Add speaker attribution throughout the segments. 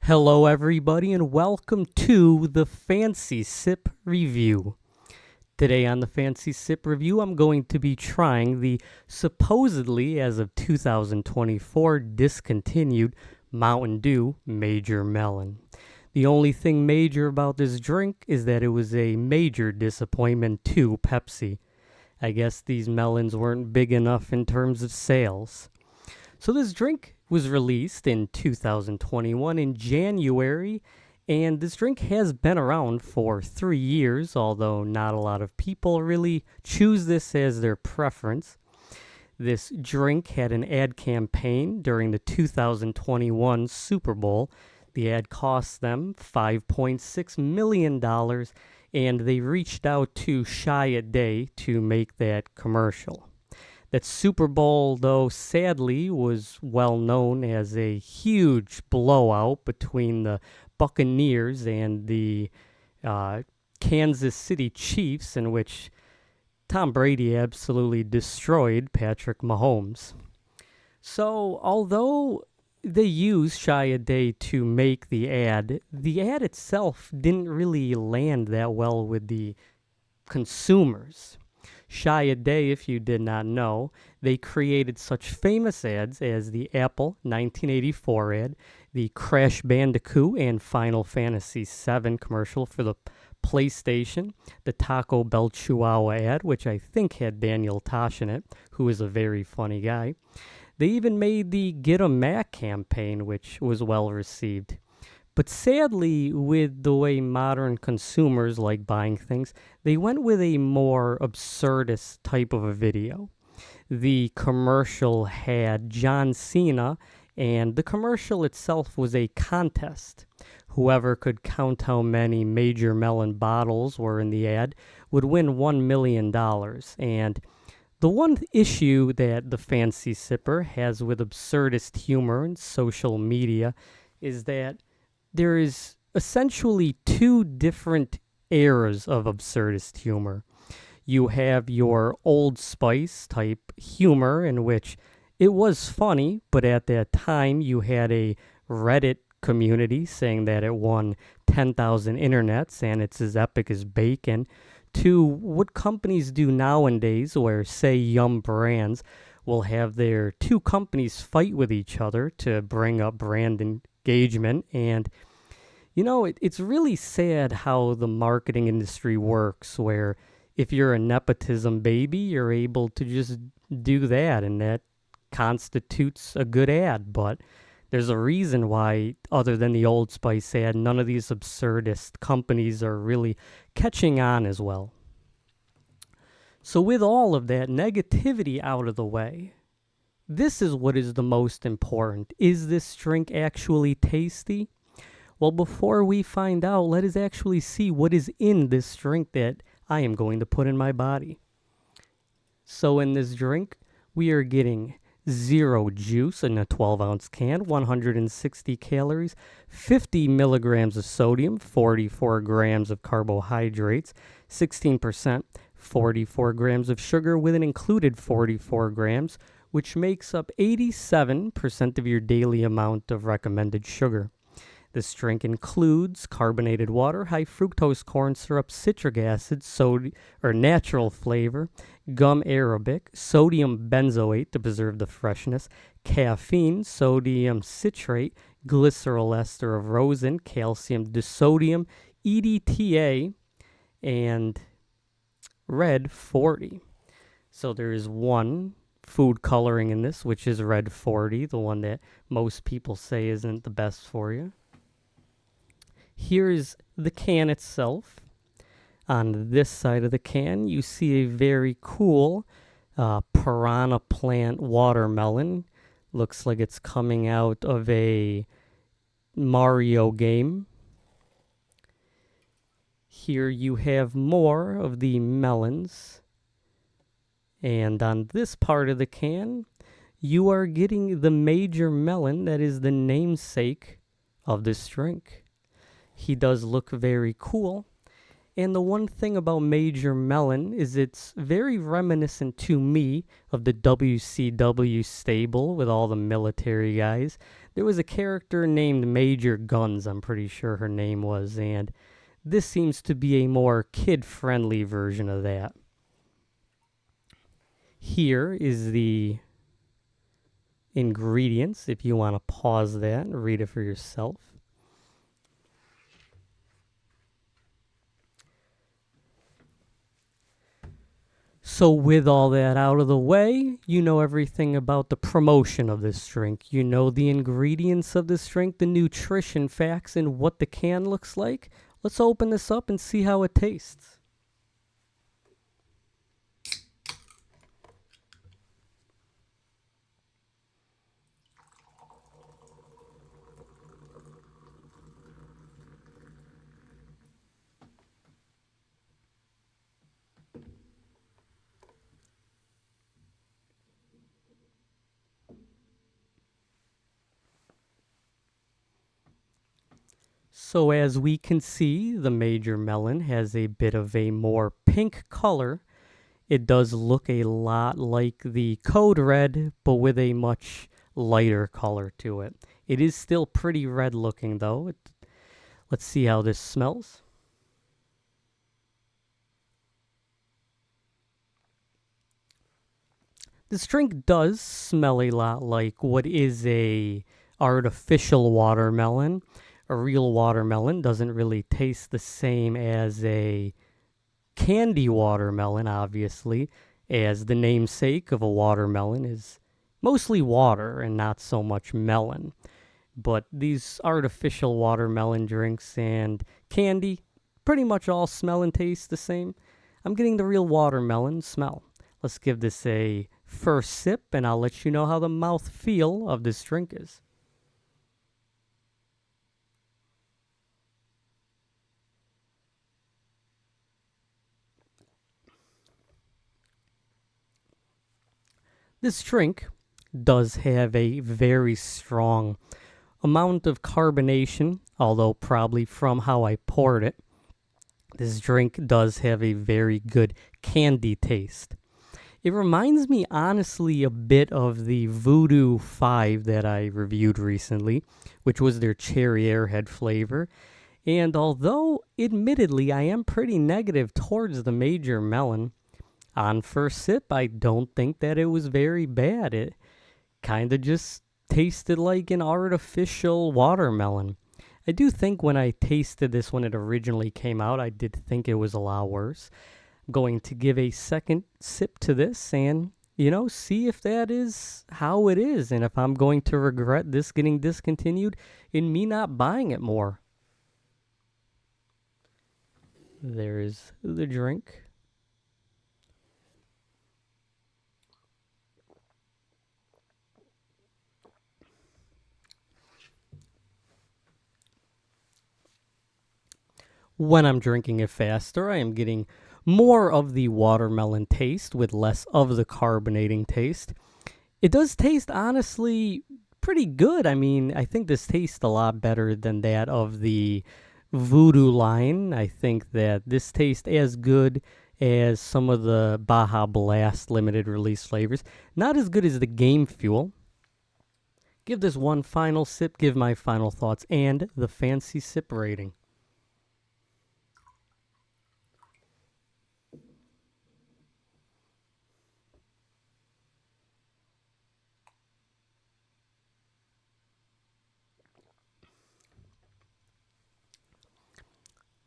Speaker 1: Hello, everybody, and welcome to the Fancy Sip Review. Today on the Fancy Sip Review, I'm going to be trying the supposedly, as of 2024, discontinued Mountain Dew Major Melon. The only thing major about this drink is that it was a major disappointment to Pepsi. I guess these melons weren't big enough in terms of sales. So this drink was released in 2021 in January, and this drink has been around for 3 years, although not a lot of people really choose this as their preference. This drink had an ad campaign during the 2021 Super Bowl. The ad cost them $5.6 million, and they reached out to Shy-A-Day to make that commercial. That Super Bowl, though, sadly, was well known as a huge blowout between the Buccaneers and the Kansas City Chiefs, in which Tom Brady absolutely destroyed Patrick Mahomes. So, although they used Shy-A-Day to make the ad itself didn't really land that well with the consumers. Shy-A-Day, if you did not know, they created such famous ads as the Apple 1984 ad, the Crash Bandicoot and Final Fantasy VII commercial for the PlayStation, the Taco Bell Chihuahua ad, which I think had Daniel Tosh in it, who is a very funny guy. They even made the Get a Mac campaign, which was well received. But sadly, with the way modern consumers like buying things, they went with a more absurdist type of a video. The commercial had John Cena, and the commercial itself was a contest. Whoever could count how many Major Melon bottles were in the ad would win $1 million. And the one issue that the Fancy Sipper has with absurdist humor and social media is that there is essentially two different eras of absurdist humor. You have your Old Spice type humor in which it was funny, but at that time you had a Reddit community saying that it won 10,000 internets and it's as epic as bacon, to what companies do nowadays where, say, Yum Brands will have their two companies fight with each other to bring up brand engagement. And it's really sad how the marketing industry works, where if you're a nepotism baby, you're able to just do that, and that constitutes a good ad. But there's a reason why, other than the Old Spice ad, none of these absurdist companies are really catching on as well. So with all of that negativity out of the way, this is what is the most important. Is this drink actually tasty? Well, before we find out, let us actually see what is in this drink that I am going to put in my body. So in this drink, we are getting zero juice in a 12-ounce can, 160 calories, 50 milligrams of sodium, 44 grams of carbohydrates, 16%, 44 grams of sugar with an included 44 grams, which makes up 87% of your daily amount of recommended sugar. This drink includes carbonated water, high fructose corn syrup, citric acid, natural flavor, gum arabic, sodium benzoate to preserve the freshness, caffeine, sodium citrate, glycerol ester of rosin, calcium disodium, EDTA, and red 40. So there is one food coloring in this, which is red 40, the one that most people say isn't the best for you. Here's the can itself. On this side of the can, you see a very cool piranha plant watermelon. Looks like it's coming out of a Mario game. Here you have more of the melons. And on this part of the can, you are getting the Major Melon that is the namesake of this drink. He does look very cool. And the one thing about Major Melon is it's very reminiscent to me of the WCW stable with all the military guys. There was a character named Major Guns, I'm pretty sure her name was, and this seems to be a more kid-friendly version of that. Here is the ingredients, if you want to pause that and read it for yourself. So with all that out of the way, you know everything about the promotion of this drink. You know the ingredients of this drink, the nutrition facts, and what the can looks like. Let's open this up and see how it tastes. So as we can see, the Major Melon has a bit of a more pink color. It does look a lot like the Code Red, but with a much lighter color to it. It is still pretty red looking though. Let's see how this smells. This drink does smell a lot like what is a artificial watermelon. A real watermelon doesn't really taste the same as a candy watermelon, obviously, as the namesake of a watermelon is mostly water and not so much melon. But these artificial watermelon drinks and candy pretty much all smell and taste the same. I'm getting the real watermelon smell. Let's give this a first sip and I'll let you know how the mouth feel of this drink is. This drink does have a very strong amount of carbonation, although probably from how I poured it. This drink does have a very good candy taste. It reminds me honestly a bit of the Voodoo 5 that I reviewed recently, which was their cherry airhead flavor. And although admittedly I am pretty negative towards the Major Melon, on first sip, I don't think that it was very bad. It kind of just tasted like an artificial watermelon. I do think when I tasted this when it originally came out, I did think it was a lot worse. I'm going to give a second sip to this and, see if that is how it is and if I'm going to regret this getting discontinued and me not buying it more. There is the drink. When I'm drinking it faster, I am getting more of the watermelon taste with less of the carbonating taste. It does taste, honestly, pretty good. I mean, I think this tastes a lot better than that of the Voodoo line. I think that this tastes as good as some of the Baja Blast limited release flavors. Not as good as the Game Fuel. Give this one final sip, give my final thoughts, and the fancy sip rating.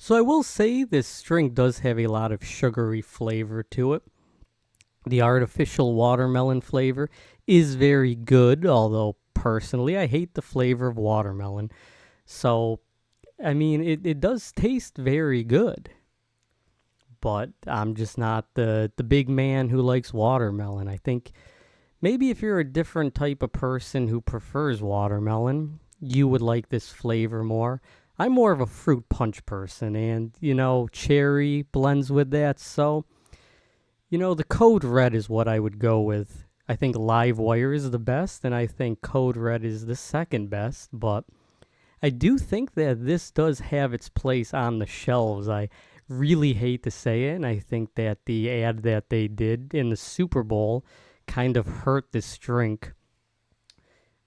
Speaker 1: So I will say this drink does have a lot of sugary flavor to it. The artificial watermelon flavor is very good, although personally I hate the flavor of watermelon. So, I mean, it does taste very good. But I'm just not the big man who likes watermelon. I think maybe if you're a different type of person who prefers watermelon, you would like this flavor more. I'm more of a fruit punch person, and, cherry blends with that. So, the Code Red is what I would go with. I think Live Wire is the best, and I think Code Red is the second best. But I do think that this does have its place on the shelves. I really hate to say it, and I think that the ad that they did in the Super Bowl kind of hurt this drink.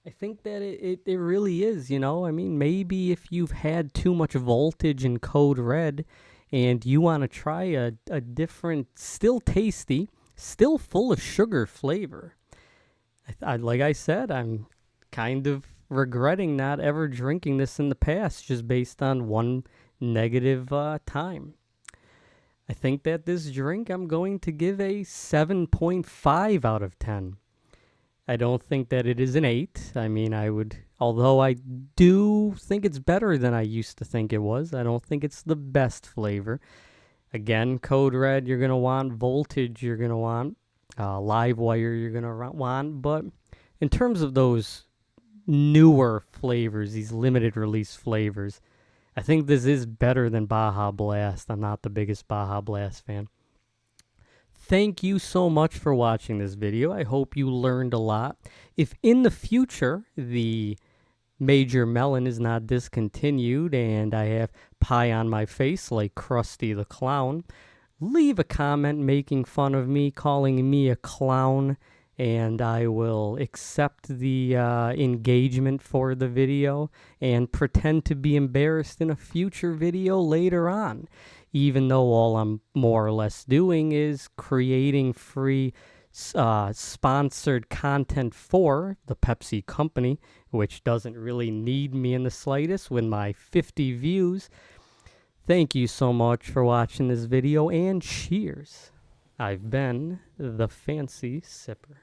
Speaker 1: I think that it really is, you know. I mean, maybe if you've had too much voltage in Code Red and you want to try a different, still tasty, still full of sugar flavor. Like I said, I'm kind of regretting not ever drinking this in the past just based on one negative time. I think that this drink I'm going to give a 7.5 out of 10. I don't think that it is an 8. I mean, although I do think it's better than I used to think it was, I don't think it's the best flavor. Again, Code Red, you're going to want voltage, you're going to want live wire, you're going to want. But in terms of those newer flavors, these limited release flavors, I think this is better than Baja Blast. I'm not the biggest Baja Blast fan. Thank you so much for watching this video. I hope you learned a lot. If in the future the Major Melon is not discontinued and I have pie on my face like Krusty the Clown, leave a comment making fun of me, calling me a clown, and I will accept the engagement for the video and pretend to be embarrassed in a future video later on, even though all I'm more or less doing is creating free sponsored content for the Pepsi company, which doesn't really need me in the slightest with my 50 views. Thank you so much for watching this video, and cheers. I've been the Fancy Sipper.